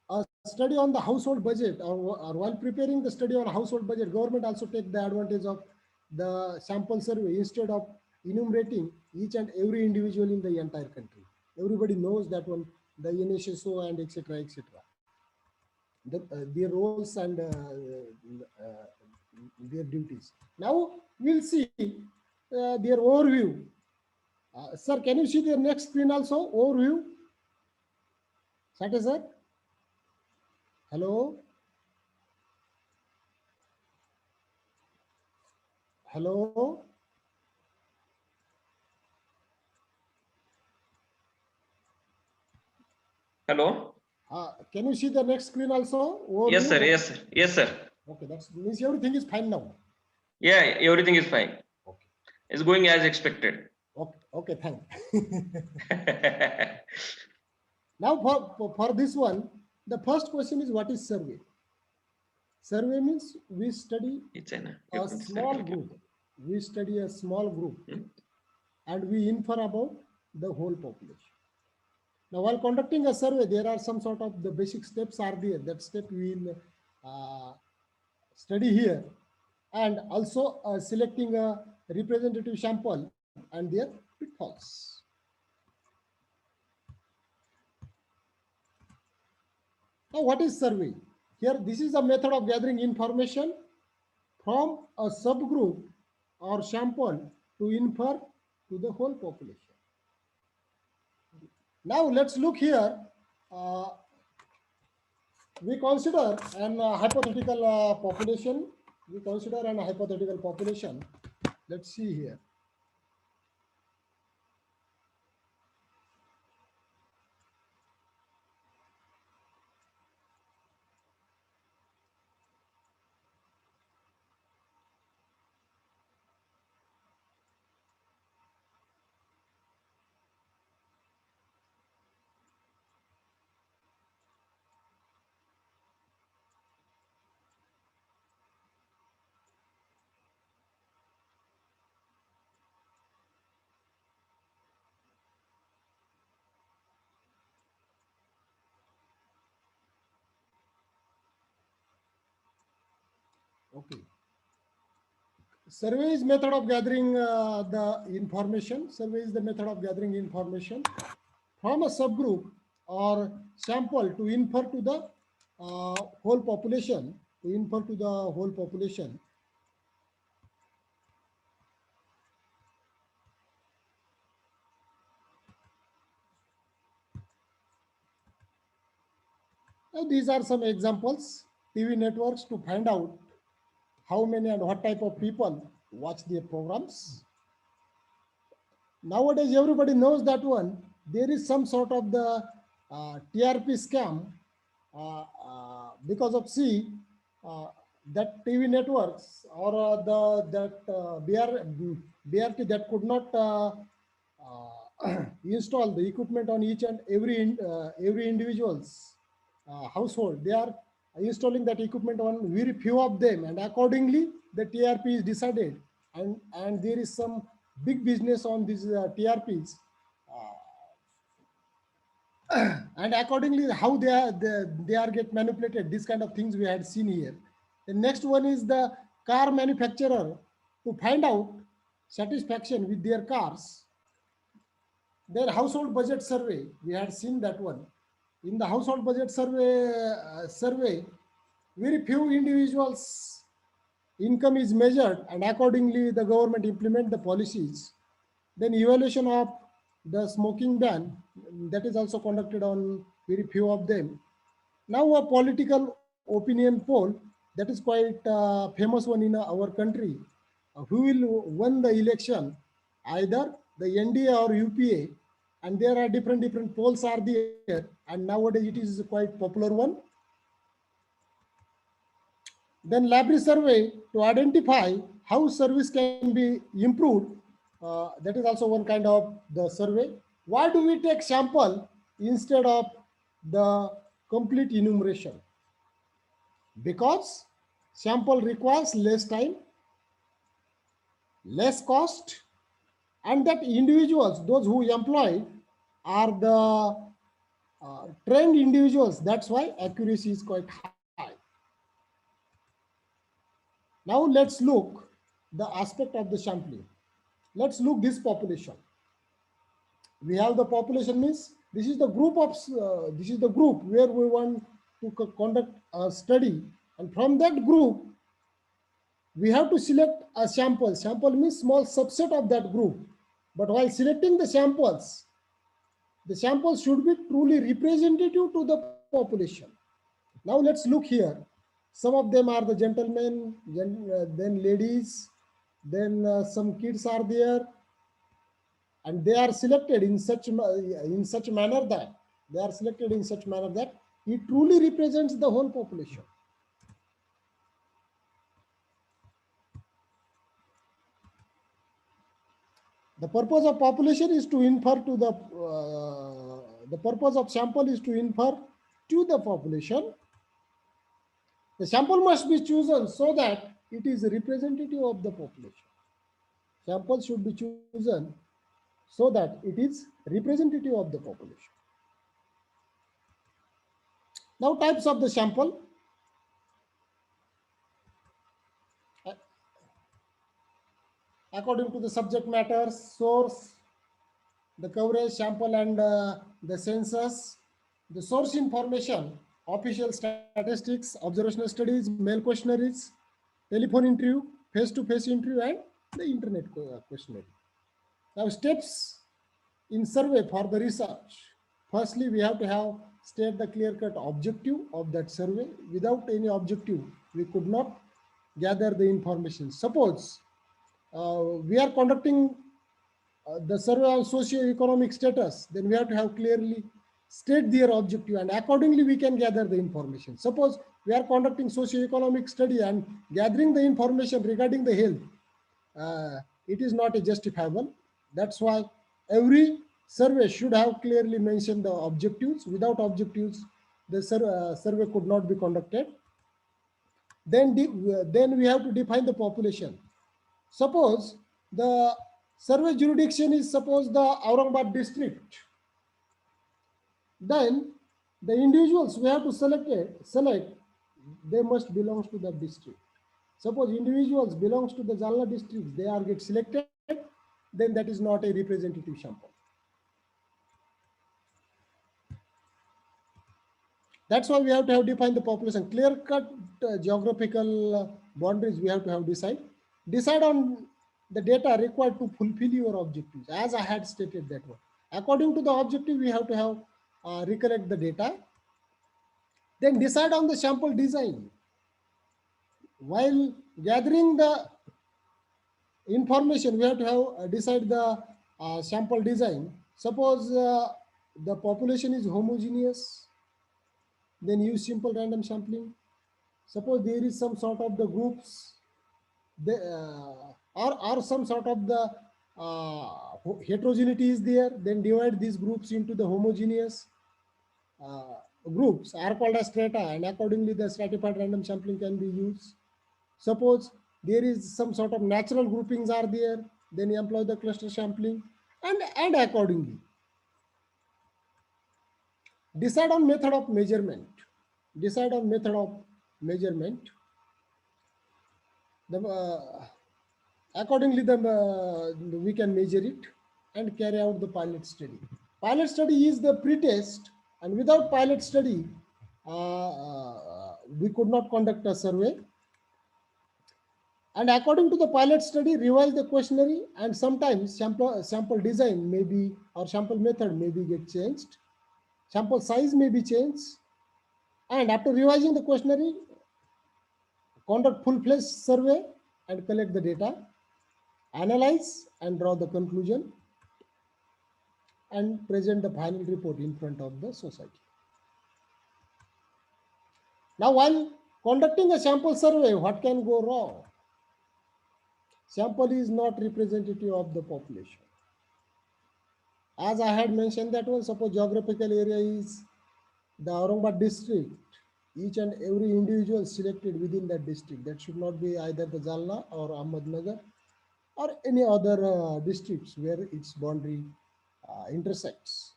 a study on the household budget, or while preparing the study on household budget, government also take the advantage of the sample survey instead of enumerating each and every individual in the entire country. Everybody knows that one, the NSSO and etc. etc. Their roles and their duties. Now we'll see their overview. Sir, can you see the next screen also? Overview. Satya sir? Hello? Hello? Hello? Can you see the next screen also? Overview? Yes, sir. Yes, sir. Yes, sir. Okay, that means everything is fine now. Yeah, everything is fine. Okay. It's going as expected. Okay, thank. Now for this one, the first question is, what is survey? Survey means we study a small group. We study a small group and we infer about the whole population. Now, while conducting a survey, there are some sort of the basic steps are there. That step we will study here, and also selecting a representative sample and their pitfalls. Now, what is survey? Here, this is a method of gathering information from a subgroup or sample to infer to the whole population. Now, let's look here. We consider an hypothetical population. We consider an hypothetical population. Let's see here. Okay. Survey is method of gathering the information. Survey is the method of gathering information from a subgroup or sample to infer to the whole population. To infer to the whole population. Now, these are some examples. TV networks to find out how many and what type of people watch their programs. Nowadays, everybody knows that one. There is some sort of the TRP scam because of that TV networks or BRT that could not install the equipment on each and every individual's household. They are installing that equipment on very few of them, and accordingly the TRP is decided, and there is some big business on these TRPs, and accordingly how they are get manipulated. This kind of things we had seen here. The next one is the car manufacturer to find out satisfaction with their cars. Their household budget survey, we had seen that one. In the household budget survey, very few individuals' income is measured, and accordingly the government implement the policies. Then evaluation of the smoking ban, that is also conducted on very few of them. Now a political opinion poll, that is quite famous one in our country. Who will win the election? Either the NDA or UPA, and there are different polls are there, and nowadays it is quite popular one. Then library survey to identify how service can be improved. That is also one kind of the survey. Why do we take sample instead of the complete enumeration? Because sample requires less time, less cost, and that individuals, those who employ, are the trained individuals. That's why accuracy is quite high. Now let's look the aspect of the sampling. Let's look this population. We have the population means this is the group of this is the group where we want to conduct a study, and from that group we have to select a sample. Sample means small subset of that group. But while selecting the samples should be truly representative to the population. Now let's look here. Some of them are the gentlemen, then ladies, then some kids are there, and they are selected in such manner that it truly represents the whole population. The purpose of population is to infer to the purpose of sample is to infer to the population. The sample must be chosen so that it is representative of the population. Sample should be chosen so that it is representative of the population. Now, types of the sample. According to the subject matter, source, the coverage, sample, and the census, the source information, official statistics, observational studies, mail questionnaires, telephone interview, face-to-face interview, and the internet questionnaire. Now, steps in survey for the research. Firstly, we have to have state the clear-cut objective of that survey. Without any objective, we could not gather the information. Suppose we are conducting the survey on socio-economic status, then we have to have clearly state their objective, and accordingly we can gather the information. Suppose we are conducting socio-economic study and gathering the information regarding the health, it is not a justifiable. That's why every survey should have clearly mentioned the objectives. Without objectives, the survey could not be conducted. Then we have to define the population. Suppose the survey jurisdiction is the Aurangabad district. Then the individuals we have to select, they must belong to that district. Suppose individuals belongs to the Jalna district, they are get selected, then that is not a representative sample. That's why we have to have defined the population. Clear-cut geographical boundaries we have to have decide on the data required to fulfill your objectives, as I had stated that one. According to the objective, we have to have recollect the data. Then decide on the sample design. While gathering the information, we have to have decide the sample design. Suppose the population is homogeneous, then use simple random sampling. Suppose there is some sort of the groups, or some sort of the heterogeneity is there, then divide these groups into the homogeneous groups are called as strata, and accordingly the stratified random sampling can be used. Suppose there is some sort of natural groupings are there, then you employ the cluster sampling, and accordingly. Decide on method of measurement. Accordingly, we can measure it and carry out the pilot study. Pilot study is the pre-test, and without pilot study, we could not conduct a survey. And according to the pilot study, revise the questionnaire, and sometimes sample design may be, or sample method may be get changed. Sample size may be changed. And after revising the questionnaire, conduct full-fledged survey and collect the data, analyze and draw the conclusion, and present the final report in front of the society. Now, while conducting a sample survey, what can go wrong? Sample is not representative of the population. As I had mentioned that one, suppose geographical area is the Aurangabad district, each and every individual selected within that district. That should not be either the Jalna or Ahmednagar or any other districts where its boundary intersects.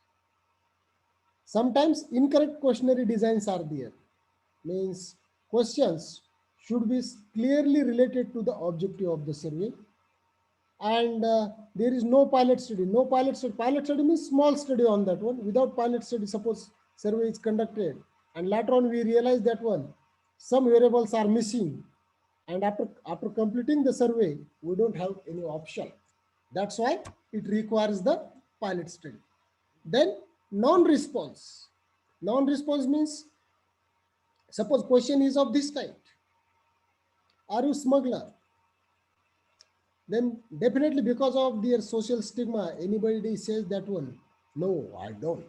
Sometimes incorrect questionnaire designs are there. Means questions should be clearly related to the objective of the survey. And there is no pilot study. No pilot study. Pilot study means small study on that one. Without pilot study, suppose survey is conducted, and later on we realize that some variables are missing, and after completing the survey, we don't have any option. That's why it requires the pilot study. Then non-response. Non-response means, suppose question is of this kind: are you smuggler? Then definitely, because of their social stigma, anybody says that one, no, I don't.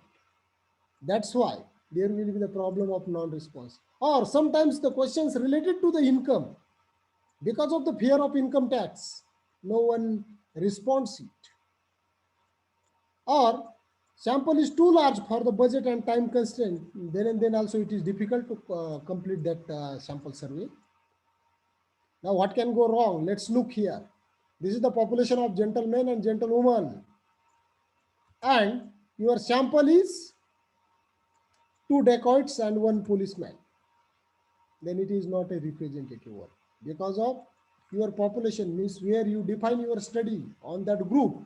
That's why there will be the problem of non-response. Or sometimes the questions related to the income, because of the fear of income tax, no one responds it. Or sample is too large for the budget and time constraint, then also it is difficult to complete that sample survey. Now what can go wrong? Let's look here. This is the population of gentlemen and gentlewomen, and your sample is 2 dacoits and 1 policeman. Then it is not a representative one, because of your population means where you define your study on that group,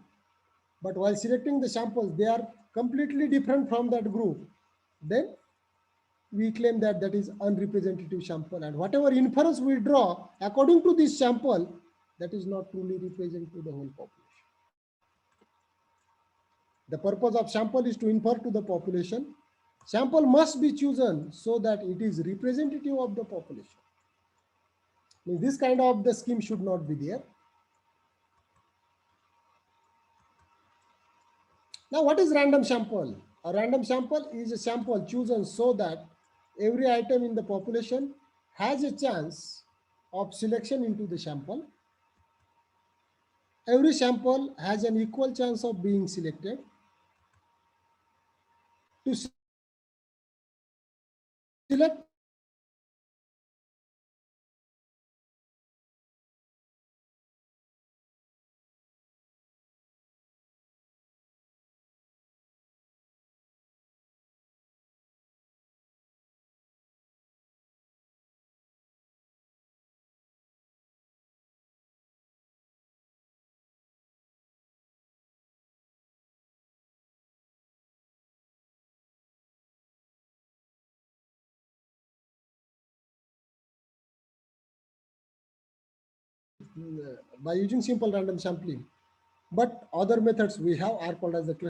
but while selecting the samples they are completely different from that group. Then we claim that that is unrepresentative sample, and whatever inference we draw according to this sample, that is not truly representative to the whole population. The purpose of sample is to infer to the population. Sample must be chosen so that it is representative of the population. This kind of the scheme should not be there. Now, what is random sample? A random sample is a sample chosen so that every item in the population has a chance of selection into the sample. Every sample has an equal chance of being selected. To select by using simple random sampling, but other methods we have are called as the